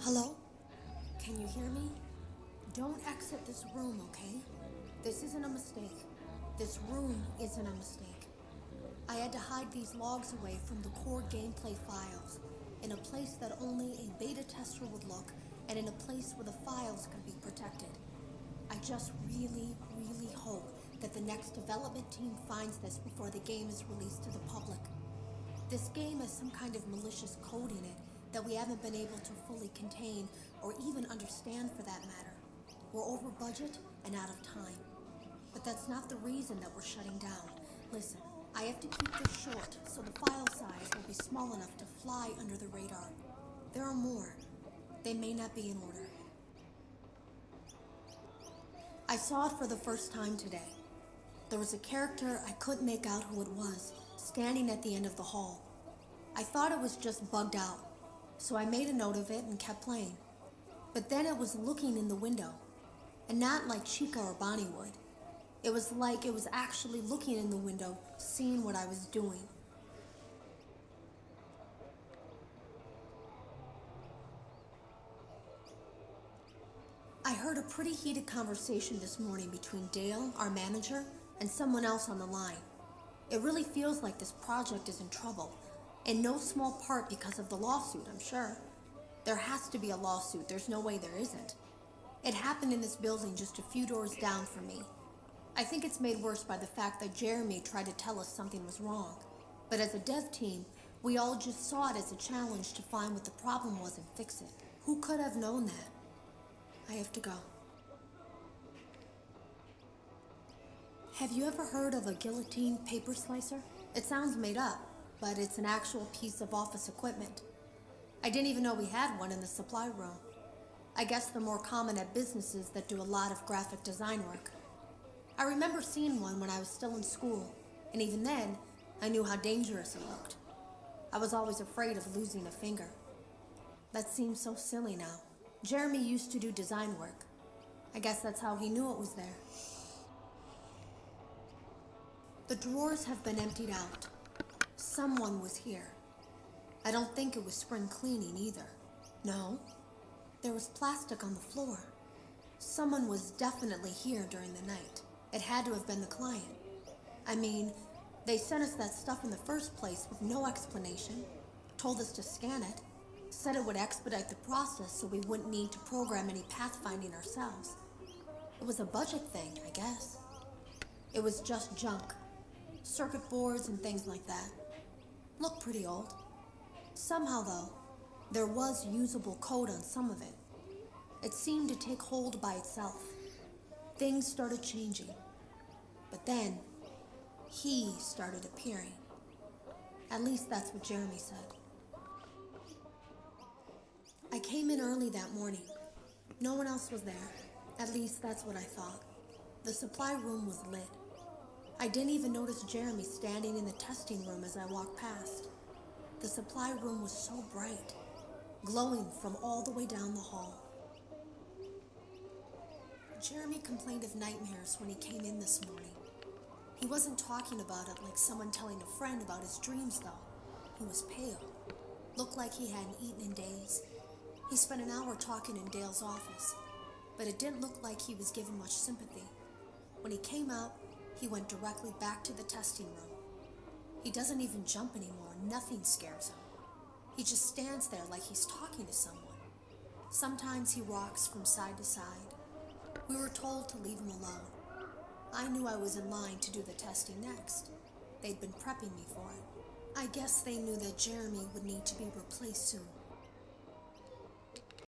Hello? Can you hear me? Don't exit this room, okay? This isn't a mistake. This room isn't a mistake. I had to hide these logs away from the core gameplay files, in a place that only a beta tester would look, and in a place where the files could be protected. I just really hope that the next development team finds this before the game is released to the public. This game has some kind of malicious code in it that we haven't been able to fully contain or even understand for that matter. We're over budget and out of time. But that's not the reason that we're shutting down. Listen, I have to keep this short so the file size will be small enough to fly under the radar. There are more. They may not be in order. I saw it for the first time today. There was a character I couldn't make out who it was, standing at the end of the hall. I thought it was just bugged out, so I made a note of it and kept playing. But then it was looking in the window, and not like Chica or Bonnie would. It was like it was actually looking in the window, seeing what I was doing. I heard a pretty heated conversation this morning between Dale, our manager, and someone else on the line. It really feels like this project is in trouble, in no small part because of the lawsuit, I'm sure. There has to be a lawsuit, there's no way there isn't. It happened in this building just a few doors down from me. I think it's made worse by the fact that Jeremy tried to tell us something was wrong. But as a dev team, we all just saw it as a challenge to find what the problem was and fix it. Who could have known that? I have to go. Have you ever heard of a guillotine paper slicer? It sounds made up, but it's an actual piece of office equipment. I didn't even know we had one in the supply room. I guess they're more common at businesses that do a lot of graphic design work. I remember seeing one when I was still in school, and even then, I knew how dangerous it looked. I was always afraid of losing a finger. That seems so silly now. Jeremy used to do design work. I guess that's how he knew it was there. The drawers have been emptied out. Someone was here. I don't think it was spring cleaning either. No, there was plastic on the floor. Someone was definitely here during the night. It had to have been the client. I mean, they sent us that stuff in the first place with no explanation, told us to scan it, said it would expedite the process so we wouldn't need to program any pathfinding ourselves. It was a budget thing, I guess. It was just junk. Circuit boards and things like that. Looked pretty old. Somehow, though, there was usable code on some of it. It seemed to take hold by itself. Things started changing. But then, he started appearing. At least that's what Jeremy said. I came in early that morning. No one else was there. At least that's what I thought. The supply room was lit. I didn't even notice Jeremy standing in the testing room as I walked past. The supply room was so bright, glowing from all the way down the hall. Jeremy complained of nightmares when he came in this morning. He wasn't talking about it like someone telling a friend about his dreams, though. He was pale. Looked like he hadn't eaten in days. He spent an hour talking in Dale's office, but it didn't look like he was given much sympathy. When he came out, he went directly back to the testing room. He doesn't even jump anymore. Nothing scares him. He just stands there like he's talking to someone. Sometimes he rocks from side to side. We were told to leave him alone. I knew I was in line to do the testing next. They'd been prepping me for it. I guess they knew that Jeremy would need to be replaced soon.